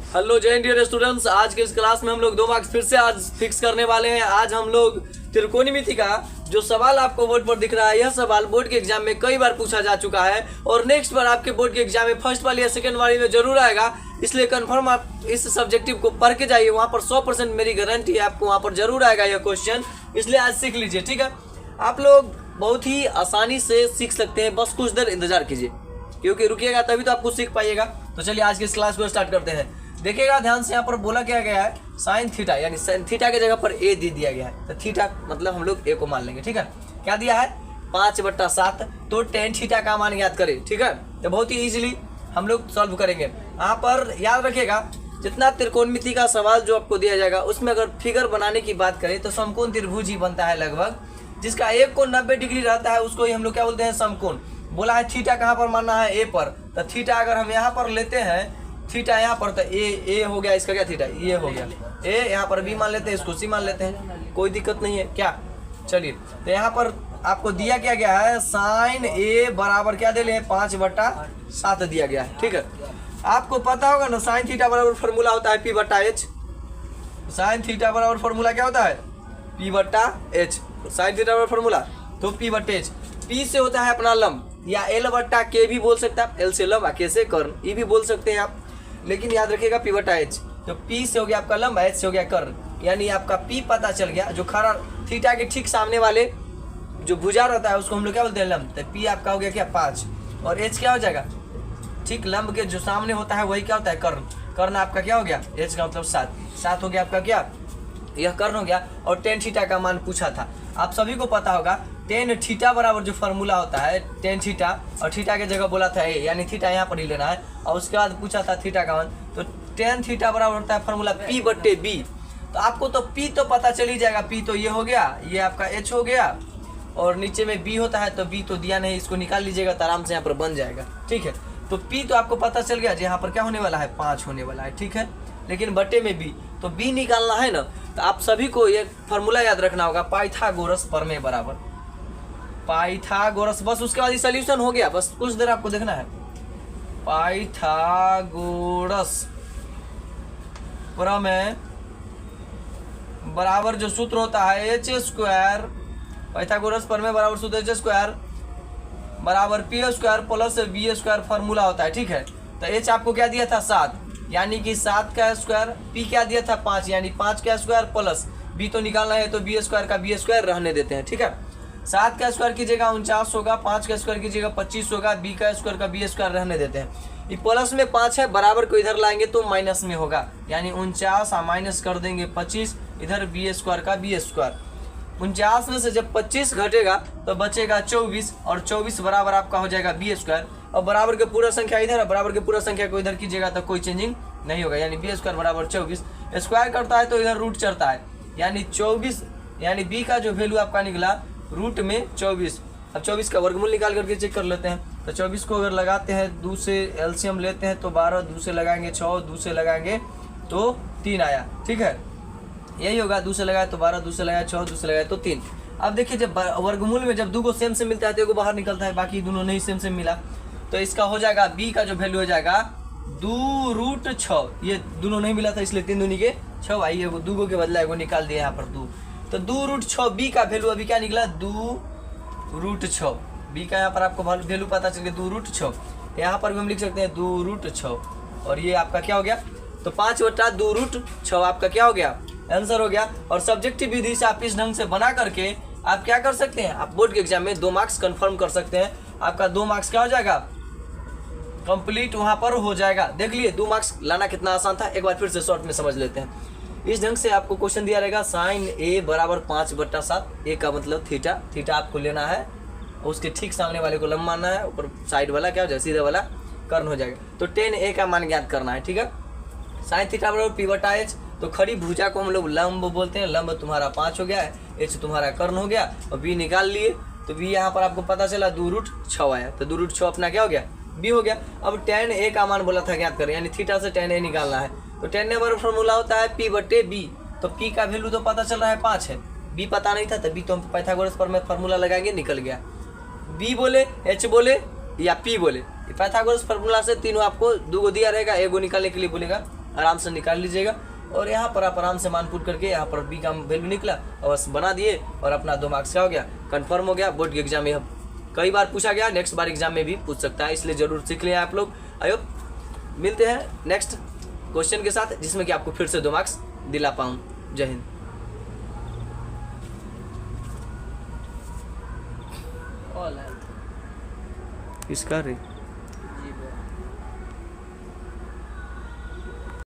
Hello जय dear students, आज के इस क्लास में हम लोग 2 मार्क्स फिर से आज फिक्स करने वाले हैं। आज हम लोग त्रिकोणमिति का जो सवाल आपको बोर्ड पर दिख रहा है, यह सवाल बोर्ड के एग्जाम में कई बार पूछा जा चुका है और नेक्स्ट बार आपके बोर्ड के एग्जाम में फर्स्ट वाली या सेकंड वाली में जरूर आएगा। इसलिए कंफर्म आप इस सब्जेक्टिव को पढ़ के जाइए, वहाँ पर 100% मेरी गारंटी है आपको वहाँ पर जरूर आएगा यह क्वेश्चन। इसलिए आज सीख लीजिए, ठीक है। आप लोग बहुत ही आसानी से सीख सकते हैं, बस कुछ देर इंतजार कीजिए, क्योंकि रुकिएगा तभी तो आप कुछ सीख पाइएगा। तो चलिए आज की इस क्लास को स्टार्ट करते हैं। देखिएगा ध्यान से, यहाँ पर बोला क्या गया है, साइन थीटा, यानी साइन थीटा के जगह पर ए दे दिया गया है, तो थीटा मतलब हम लोग ए को मान लेंगे, ठीक है। क्या दिया है 5/7, तो टेन थीटा का मान याद करें, ठीक है। तो बहुत ही इजीली हम लोग सॉल्व करेंगे। यहाँ पर याद रखिएगा, जितना त्रिकोणमिति का सवाल जो आपको दिया जाएगा उसमें अगर फिगर बनाने की बात करें तो समकोण त्रिभुज ही बनता है लगभग, जिसका एक कोण 90 डिग्री रहता है, उसको ही हम लोग क्या बोलते हैं, समकोण। बोला है थीटा कहाँ पर मानना है, ए पर, तो थीटा अगर हम यहाँ पर लेते हैं, थीटा यहाँ पर, तो ए हो गया, इसका क्या थीटा, ये हो गया ए, यहाँ पर बी मान लेते हैं, इसको सी मान लेते हैं, कोई दिक्कत नहीं है क्या। चलिए, तो यहाँ पर आपको दिया क्या गया है, साइन ए बराबर क्या दे ले, 5/7 दिया गया है, ठीक है। आपको पता होगा ना, साइन थीटा बराबर फॉर्मूला होता है P/H। साइन थीटा बराबर फॉर्मूला क्या होता है, P/H। साइन थीटा बराबर फॉर्मूला तो P/H। P से होता है अपना लंब, या L/K भी बोल सकते हैं आप, L से लंब, K से कर्ण, ये भी बोल सकते हैं आप, लेकिन याद रखिएगा P/H। तो P से हो गया आपका लंब, H से हो गया कर्ण, यानी आपका P पता चल गया। जो खरा थीटा के ठीक सामने वाले जो भुजा रहता है उसको हम लोग क्या बोलते हैं, लंब। तो P आपका हो गया क्या 5, और H क्या हो जाएगा, ठीक लंब के जो सामने होता है वही क्या होता है, कर्ण। कर्ण आपका क्या हो गया, H का मतलब 7 हो गया आपका क्या, यह कर्ण हो गया। और टेन थीटा का मान पूछा था, आप सभी को पता होगा टेन थीटा बराबर जो फॉर्मूला होता है, टेन थीटा, और थीटा के जगह बोला था ए, यानी थीटा यहाँ पर ही लेना है, और उसके बाद पूछा था थीटा का मान, तो टेन थीटा बराबर होता है फॉर्मूला P/B। तो आपको तो P तो पता चल ही जाएगा, P तो ये हो गया, ये आपका H हो गया, और नीचे में B होता है, तो B तो दिया नहीं, इसको निकाल लीजिएगा तो आराम से यहाँ पर बन जाएगा, ठीक है। तो P तो आपको पता चल गया, यहाँ पर क्या होने वाला है, 5 होने वाला है, ठीक है। लेकिन बटे में B, तो B निकालना है ना, तो आप सभी को ये फार्मूला याद रखना होगा, पाइथागोरस प्रमेय बराबर पाइथागोरस, बस उसके बाद सॉल्यूशन हो गया, बस कुछ देर आपको देखना है। पाइथागोरस प्रमेय बराबर जो सूत्र होता है h², पाइथागोरस प्रमेय बराबर सूत्र h² बराबर P² प्लस B² फार्मूला होता है, ठीक है। तो h आपको क्या दिया था 7, यानी कि 7 का स्क्वायर, P क्या दिया था 5, यानी 5 का स्क्वायर प्लस B तो निकालना है, तो B² का B² रहने देते हैं, ठीक है। 7 का स्क्वायर की जगह 49 होगा, 5 का स्क्वायर की जगह 25 होगा, B का स्क्वायर का B² रहने देते हैं। ये प्लस में 5 है, बराबर को इधर लाएंगे तो माइनस में होगा, यानी 49 माइनस कर देंगे 25, इधर B² का B²। 49 में से जब 25 घटेगा तो बचेगा 24, और 24 बराबर आपका हो जाएगा B²। और बराबर के पूरा संख्या इधर है, बराबर के पूरा संख्या को इधर कीजिएगा तो कोई चेंजिंग नहीं होगा, यानी B² बराबर 24। स्क्वायर करता है तो इधर रूट चढ़ता है, यानी 24, यानी B का जो वैल्यू आपका निकला रूट में 24। अब 24 का वर्गमूल निकाल करके चेक कर लेते हैं, तो 24 को अगर लगाते हैं, 2 से एलसीएम लेते हैं तो 12, 2 से लगाएंगे 6, 2 से लगाएंगे तो 3 आया, ठीक है। यही होगा, 2 से लगाए तो 12, 2 से लगाए 6, 2 से लगाए तो 3। अब देखिए, जब वर्गमूल में जब 2 को सेम मिलता है तो एगो बाहर निकलता है, बाकी दोनों नहीं सेम मिला, तो इसका हो जाएगा B का जो वैल्यू हो जाएगा 2√6। ये दोनों नहीं मिला था इसलिए 3 दूनी के 6 आई, एगो 2 के बदला एगो निकाल दिया यहाँ पर 2, तो 2√6 B का वैल्यू अभी क्या निकला, 2√6। B का यहाँ पर आपको वैल्यू पता चल गया 2√6, यहाँ पर भी हम लिख सकते हैं 2√6, और ये आपका क्या हो गया, तो 5/2√6 आपका क्या हो गया, आंसर हो गया। और सब्जेक्टिव विधि से आप इस ढंग से बना करके आप क्या कर सकते हैं, आप बोर्ड के एग्जाम में 2 मार्क्स कंफर्म कर सकते हैं। आपका 2 मार्क्स क्या हो जाएगा, कंप्लीट वहां पर हो जाएगा। देख लिए 2 मार्क्स लाना कितना आसान था, एक बार फिर से शॉर्ट में समझ लेते हैं। इस ढंग से आपको क्वेश्चन दिया रहेगा, साइन A बराबर 5/7, A का मतलब थीटा, थीटा आपको लेना है, उसके ठीक सामने वाले को लंब मानना है, ऊपर साइड वाला क्या हो जाएगा, सीधा वाला कर्ण हो जाएगा। तो tan A का मान ज्ञात करना है, ठीक है। साइन थीटा बराबर P/H, तो खड़ी भुजा को हम लोग लंब बोलते हैं, लंब तुम्हारा 5 हो गया है, H तुम्हारा कर्ण हो गया, और B निकाल लिए, तो B यहाँ पर आपको पता चला 2√6 आया, तो 2√6 अपना क्या हो गया, B हो गया। अब tan A का मान बोला था ज्ञात करें, यानी थीटा से tan A निकालना है, तो tan A बराबर फॉर्मूला होता है P/B। तो P का वैल्यू तो पता चल रहा है 5 है, B पता नहीं था, तो B तो हम पाइथागोरस प्रमेय फार्मूला लगाएंगे, निकल गया। B बोले, H बोले या P बोले, पाइथागोरस फार्मूला से तीनों आपको 2 दिया रहेगा, एगो निकालने के लिए बोलेगा आराम से निकाल लीजिएगा। और यहाँ पर आप आराम से मान पुट करके यहाँ पर बी का वैल्यू निकला और बस बना दिए और अपना 2 मार्क्स का हो गया, कंफर्म हो गया। बोर्ड के एग्जाम में कई बार पूछा गया, नेक्स्ट बार एग्जाम में भी पूछ सकता है, इसलिए जरूर सीख लें आप लोग। आई होप मिलते हैं नेक्स्ट क्वेश्चन के साथ, जिसमें कि आपको फिर से 2 मार्क्स दिला पाऊँ। जय हिंद। किसका रे?